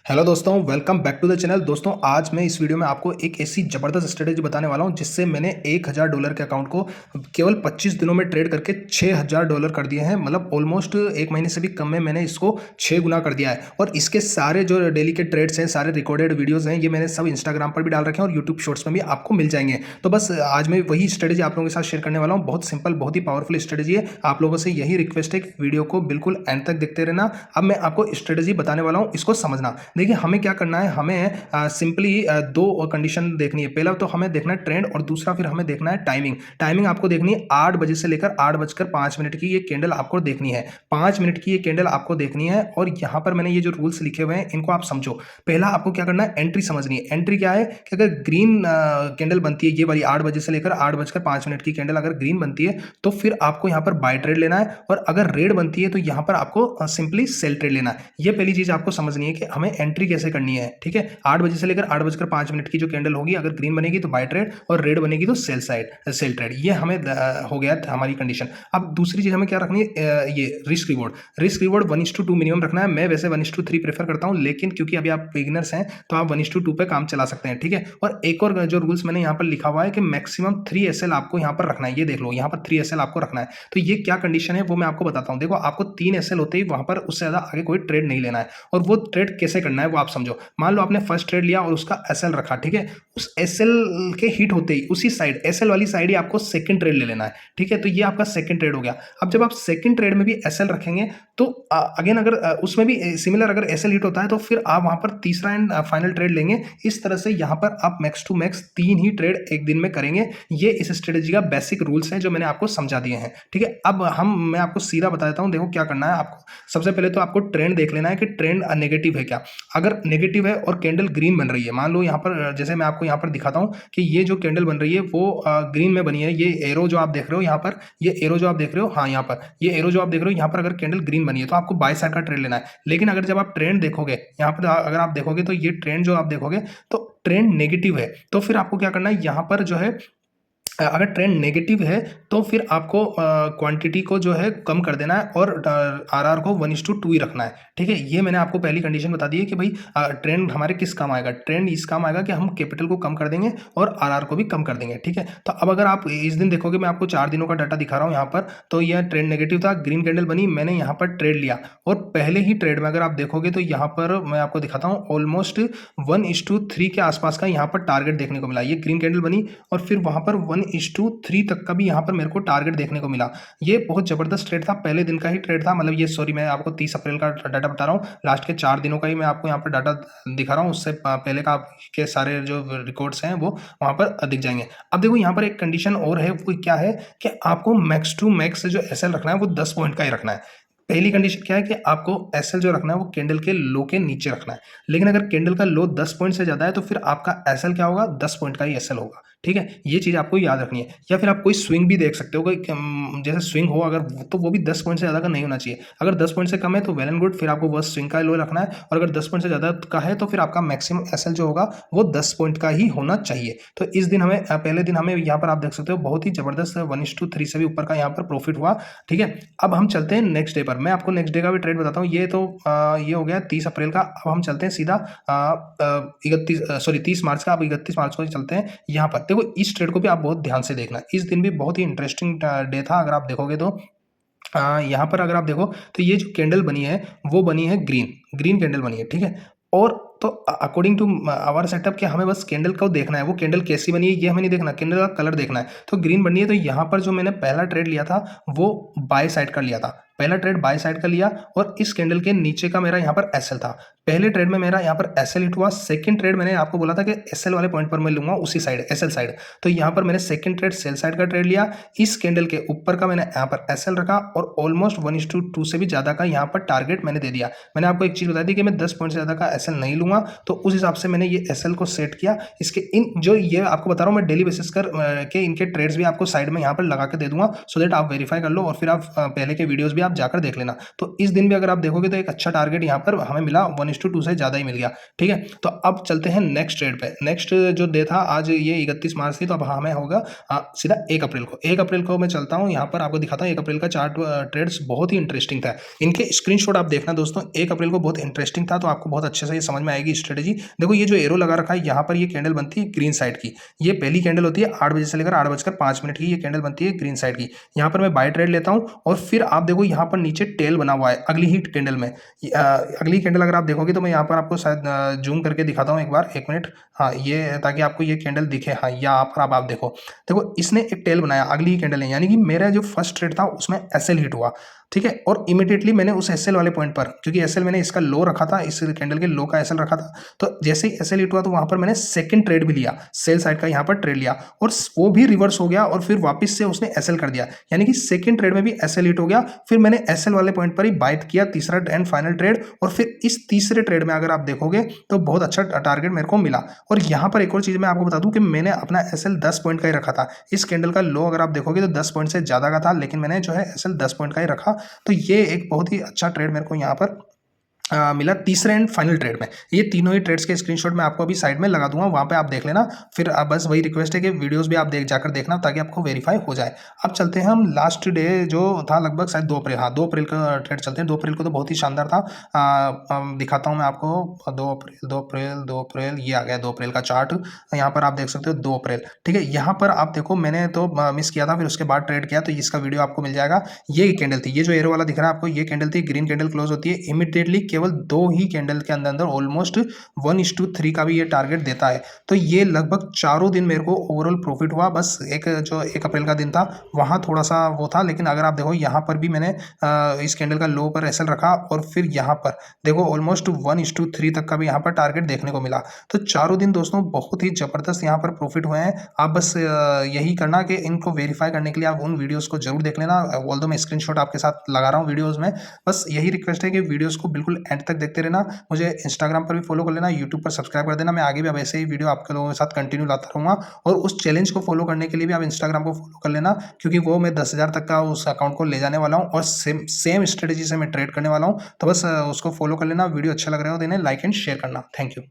Hello दोस्तों, welcome back to the channel. दोस्तों, आज मैं इस वीडियो में आपको एक ऐसी ज़बरदस्त स्ट्रेटेजी बताने वाला हूं जिससे मैंने $1000 के अकाउंट को केवल 25 दिनों में ट्रेड करके $6000 कर दिए हैं। मतलब ऑलमोस्ट एक महीने से भी कम में मैंने इसको 6 गुना कर दिया है। और इसके सारे जो डेली के ट्रेड्स हैं, सारे रिकॉर्डेड वीडियोज़ हैं, ये मैंने सब इंस्टाग्राम पर भी डाल रखे हैं और यूट्यूब शॉर्ट्स में भी आपको मिल जाएंगे। तो बस आज मैं वही स्ट्रेटेजी आप लोगों के साथ शेयर करने वाला हूँ। बहुत सिंपल, बहुत ही पावरफुल स्ट्रेटेजी है। आप लोगों से यही रिक्वेस्ट है कि वीडियो को बिल्कुल एंड तक देखते रहना। अब मैं आपको स्ट्रेटेजी बताने वाला हूँ, इसको समझना। देखिए, हमें क्या करना है, हमें सिंपली दो कंडीशन देखनी है। पहला तो हमें देखना है ट्रेंड, और दूसरा फिर हमें देखना है टाइमिंग। टाइमिंग आपको देखनी है 8 बजे से लेकर 8:05 की ये कैंडल आपको देखनी है। 5 मिनट की ये कैंडल आपको देखनी है। और यहाँ पर मैंने ये जो रूल्स लिखे हुए हैं इनको आप समझो। पहला आपको क्या करना है, एंट्री समझनी है। एंट्री क्या है कि अगर ग्रीन कैंडल बनती है, ये वाली 8 बजे से लेकर 8:05 की कैंडल अगर ग्रीन बनती है तो फिर आपको यहाँ पर बाय ट्रेड लेना है। और अगर रेड बनती है तो यहाँ पर आपको सिंपली सेल ट्रेड लेना है। ये पहली चीज आपको समझनी है कि हमें एंट्री कैसे करनी है। ठीक है, 8 बजे से लेकर 8:05 की जो कैंडल होगी, अगर ग्रीन बनेगी तो बाय ट्रेड और रेड बनेगी तो सेल ट्रेड। ये हमें हो गया हमारी कंडीशन। अब दूसरी चीज हमें क्या रखनी है, ये risk reward. Risk reward 1:2 minimum रखना है। मैं वैसे 1:3 प्रेफर करता हूं, लेकिन क्योंकि अभी आप बिगिनर्स हैं तो आप 1:2 पे काम चला सकते हैं। ठीक है, और एक और जो रूल्स मैंने यहाँ पर लिखा हुआ है कि मैक्सिमम 3 SL आपको यहाँ पर रखना है। ये देख लो, यहाँ पर 3 SL आपको रखना है। तो ये क्या कंडीशन है वो मैं आपको बताता हूँ। देखो, आपको 3 SL होते ही वहां पर उससे ज्यादा आगे कोई ट्रेड नहीं लेना है। और वो ट्रेड कैसे करना है वो आप समझो। मान लो आपने फर्स्ट ट्रेड लिया और उसका एसएल रखा। ठीक है, उस एसएल के हिट होते ही उसी साइड, एसएल वाली साइड ही आपको सेकंड ट्रेड ले लेना है। ठीक है, तो ये आपका सेकंड ट्रेड हो गया। अब जब आप सेकंड ट्रेड में भी एसएल रखेंगे तो अगेन अगर उसमें भी सिमिलर अगर एसएल हिट होता है तो फिर आप वहां पर तीसरा एंड फाइनल ट्रेड लेंगे। इस तरह से यहां पर आप मैक्स टू मैक्स 3 ही ट्रेड एक दिन में करेंगे। ये इस स्ट्रेटेजी का बेसिक रूल्स है जो मैंने आपको समझा दिए हैं। ठीक है, अब मैं आपको सीधा बता देता हूं। देखो क्या करना है आपको। सबसे पहले तो आपको ट्रेंड देख लेना है कि ट्रेंड नेगेटिव है क्या। अगर नेगेटिव है और कैंडल ग्रीन बन रही है, मान लो यहाँ पर जैसे मैं आपको यहाँ पर दिखाता हूँ कि ये जो कैंडल बन रही है वो ग्रीन में बनी है। ये एरो जो आप देख रहे हो यहाँ पर, ये एरो जो आप देख रहे हो, हाँ यहाँ पर ये एरो जो आप देख रहे हो, यहाँ पर अगर कैंडल ग्रीन बनी है तो आपको बाय साइड का ट्रेड लेना है। लेकिन अगर जब आप ट्रेंड देखोगे यहाँ पर, अगर आप देखोगे तो ये ट्रेंड जो आप देखोगे तो ट्रेंड नेगेटिव है। तो फिर आपको क्या करना है, यहाँ पर जो है अगर ट्रेंड नेगेटिव है तो फिर आपको क्वांटिटी को जो है कम कर देना है और आरआर को 1:2 ही रखना है। ठीक है, ये मैंने आपको पहली कंडीशन बता दी है कि भाई ट्रेंड हमारे किस काम आएगा। ट्रेंड इस काम आएगा कि हम कैपिटल को कम कर देंगे और आरआर को भी कम कर देंगे। ठीक है, तो अब अगर आप इस दिन देखोगे, मैं आपको 4 दिनों का डाटा दिखा रहा हूँ यहाँ पर। तो यह ट्रेंड नेगेटिव था, ग्रीन कैंडल बनी, मैंने यहाँ पर ट्रेड लिया और पहले ही ट्रेड में अगर आप देखोगे तो यहाँ पर मैं आपको दिखाता हूँ ऑलमोस्ट 1:3 के आसपास का यहाँ पर टारगेट देखने को मिला। ये ग्रीन कैंडल बनी और फिर वहां पर 1:3 तक का भी यहाँ पर मेरे को टारगेट देखने को मिला। ये बहुत जबरदस्त ट्रेड था, पहले दिन का ही ट्रेड था। मतलब ये, सॉरी, मैं आपको 30 अप्रैल का डाटा बता रहा हूँ। लास्ट के 4 दिनों का ही मैं आपको यहाँ पर डाटा दिखा रहा हूँ। उससे पहले का आपके सारे जो रिकॉर्ड्स हैं वो वहां पर दिख जाएंगे। अब देखो, यहाँ पर एक कंडीशन और है, वो क्या है कि आपको मैक्स टू मैक्स जो एसएल रखना है वो 10 पॉइंट का ही रखना है। पहली कंडीशन क्या है कि आपको एसएल जो रखना है वो कैंडल के लो के नीचे रखना है। लेकिन अगर कैंडल का लो 10 पॉइंट से ज्यादा है तो फिर आपका एसएल क्या होगा, 10 पॉइंट का ही एसएल होगा। ठीक है, ये चीज आपको याद रखनी है। या फिर आप कोई स्विंग भी देख सकते हो, कोई जैसे स्विंग हो अगर, तो वो भी 10 पॉइंट से ज्यादा का नहीं होना चाहिए। अगर 10 पॉइंट से कम है तो वेल एंड गुड, फिर आपको बस स्विंग का लो रखना है। और अगर 10 पॉइंट से ज्यादा का है तो फिर आपका मैक्सिमम एसएल जो होगा वो 10 पॉइंट का ही होना चाहिए। तो इस दिन हमें, पहले दिन हमें यहाँ पर आप देख सकते हो बहुत ही जबरदस्त 1:3 से भी ऊपर का यहाँ पर प्रॉफिट हुआ। ठीक है, अब हम चलते हैं नेक्स्ट डे पर। मैं आपको नेक्स्ट डे का भी ट्रेड बताता हूँ। ये तो ये हो गया 30 अप्रैल का। अब हम चलते हैं सीधा 30 मार्च का। अब 31 मार्च को चलते हैं। यहाँ पर देखो, इस ट्रेड को भी आप बहुत ध्यान से देखना। इस दिन भी बहुत ही इंटरेस्टिंग डे था। अगर आप देखोगे तो यहाँ पर अगर आप देखो तो ये जो कैंडल बनी है वो बनी है ग्रीन कैंडल बनी है। ठीक है, और तो अकॉर्डिंग टू आवर सेटअप कि हमें बस कैंडल को देखना है, वो कैंडल कैसी बनी है ये हमें नहीं देखना, कैंडल का कलर देखना है। तो ग्रीन बनी है तो यहाँ पर जो मैंने पहला ट्रेड लिया था वो बाय साइड का लिया था। पहला ट्रेड बाय साइड का लिया और इस कैंडल के नीचे का मेरा यहाँ पर एसएल था। पहले ट्रेड में मेरा यहाँ पर एसएल हिट हुआ। सेकंड ट्रेड मैंने आपको बोला था कि एसएल वाले पॉइंट पर मैं लूंगा, उसी साइड एसएल साइड। तो यहाँ पर मैंने सेकंड ट्रेड सेल साइड का ट्रेड लिया। इस कैंडल के ऊपर का मैंने यहाँ पर एसएल रखा और ऑलमोस्ट 1:2 से भी ज्यादा का यहाँ पर टारगेट मैंने दे दिया। मैंने आपको एक चीज बताई थी कि मैं 10 पॉइंट से ज्यादा का एसएल नहीं लूंगा। दूंगा। तो उस हिसाब से मैंने ये एसएल को सेट किया। इसके इन जो ये आपको बता रहा हूँ मैं डेली बेसिस कर के इनके ट्रेड्स भी आपको साइड में यहाँ पर लगा के दे दूंगा, सो दैट आप वेरीफाई कर लो और फिर आप पहले के वीडियोस भी आप जाकर देख लेना। तो इस दिन भी अगर आप देखोगे तो एक अच्छा टारगेट यहाँ पर हमें मिला, 1:2 से ज़्यादा ही मिल गया। ठीक है, तो अब चलते हैं नेक्स्ट ट्रेड पे। नेक्स्ट जो डे था आज ये 31 मार्च थी, तो अब हमें होगा सीधा 1 अप्रैल को। 1 अप्रैल को मैं चलता हूँ यहाँ पर आपको दिखाता हूँ। 1 अप्रैल का चार्ट ट्रेड्स बहुत ही इंटरेस्टिंग था। इनके स्क्रीनशॉट आप देखना दोस्तों। 1 अप्रैल को बहुत इंटरेस्टिंग था, तो आपको बहुत अच्छे से ये समझ में आएगी स्ट्रेटेजी। देखो ये जो एरो लगा रखा है यहाँ पर, ये कैंडल बनती है ग्रीन साइड की। ये पहली कैंडल होती है 8 बजे से लेकर 8:05 की, ये कैंडल बनती है ग्रीन साइड की। यहाँ पर मैं बाय ट्रेड लेता हूँ और फिर आप देखो यहाँ पर नीचे टेल बना हुआ है अगली ही कैंडल में। अगली कैंडल अगर आप देखोगे तो मैं यहाँ पर आपको शायद जूम करके दिखाता हूँ एक बार, 1 मिनट। हाँ, ये ताकि आपको ये कैंडल दिखे। हाँ, यहाँ पर आप देखो, देखो इसने एक टेल बनाया अगली ही कैंडल है, यानी कि मेरा जो फर्स्ट ट्रेड था उसमें एसएल हिट हुआ। ठीक है, और इमीडिएटली मैंने उस एसएल वाले पॉइंट पर, क्योंकि एसएल मैंने इसका लो रखा था, इस कैंडल के लो का एसएल रखा था, तो जैसे ही एसएल हिट हुआ तो वहां पर मैंने सेकंड ट्रेड भी लिया, सेल साइड का यहाँ पर ट्रेड लिया, और वो भी रिवर्स हो गया और फिर वापस से उसने एसएल कर दिया, यानी कि सेकंड ट्रेड में भी एसएल हिट हो गया। फिर मैंने एसएल वाले पॉइंट पर ही बाय किया, तीसरा एंड फाइनल ट्रेड। और फिर इस तीसरे ट्रेड में अगर आप देखोगे तो बहुत अच्छा टारगेट मेरे को मिला। और यहाँ पर एक और चीज मैं आपको बता दूं कि मैंने अपना एसएल 10 पॉइंट का ही रखा था। इस कैंडल का लो अगर आप देखोगे तो 10 पॉइंट से ज्यादा का था, लेकिन मैंने जो है एसएल 10 पॉइंट का ही रखा। तो ये एक बहुत ही अच्छा ट्रेड मेरे को यहाँ पर मिला तीसरे एंड फाइनल ट्रेड में। ये तीनों ही ट्रेड्स के स्क्रीनशॉट मैं आपको अभी साइड में लगा दूंगा, वहां पे आप देख लेना। फिर बस वही रिक्वेस्ट है कि वीडियोस भी आप जाकर देखना ताकि आपको वेरीफाई हो जाए। अब चलते हैं हम लास्ट डे जो था लगभग शायद 2 अप्रैल, हाँ 2 अप्रैल का ट्रेड चलते हैं। 2 अप्रैल को तो बहुत ही शानदार था। दिखाता हूँ मैं आपको। 2 अप्रैल ये आ गया 2 अप्रैल का चार्ट। यहाँ पर आप देख सकते हो 2 अप्रैल। ठीक है, यहाँ पर आप देखो मैंने तो मिस किया था, फिर उसके बाद ट्रेड किया, तो इसका वीडियो आपको मिल जाएगा। ये कैंडल थी, ये जो एरो वाला दिख रहा है आपको, ये कैंडल थी, ग्रीन कैंडल क्लोज होती है इमीडिएटली केवल 2 ही कैंडल के अंदर ऑलमोस्ट 1:3 का भी ये टारगेट देता है। तो ये लगभग चारों दिन मेरे को ओवरऑल प्रॉफिट हुआ। बस एक जो 1 अप्रैल का दिन था वहाँ थोड़ा सा वो था, लेकिन अगर आप देखो यहाँ पर भी मैंने इस कैंडल का लो पर एसएल रखा और फिर यहाँ पर देखो ऑलमोस्ट 1:3 तक का भी यहाँ पर टारगेट देखने को मिला। तो चारों दिन दोस्तों बहुत ही जबरदस्त यहाँ पर प्रॉफिट हुए हैं। आप बस यही करना कि इनको वेरीफाई करने के लिए आप उन वीडियोस को जरूर देख लेना। ऑल्दो मैं स्क्रीनशॉट आपके साथ लगा रहा हूँ वीडियोस में। बस यही रिक्वेस्ट है कि वीडियोस को बिल्कुल एंड तक देखते रहना। मुझे इंस्टाग्राम पर भी फॉलो कर लेना, यूट्यूब पर सब्सक्राइब कर देना। मैं आगे भी अब ऐसे ही वीडियो आपके लोगों के साथ कंटिन्यू लाता रहूँगा। और उस चैलेंज को फॉलो करने के लिए भी आप इंस्टाग्राम को फॉलो कर लेना, क्योंकि वो मैं 10,000 तक का उस अकाउंट को ले जाने वाला हूँ और सेम स्ट्रेटेजी से मैं ट्रेड करने वाला हूँ। तो बस उसको फॉलो कर लेना। वीडियो अच्छा लग रहा हो तो इन्हें लाइक एंड शेयर करना। Thank you.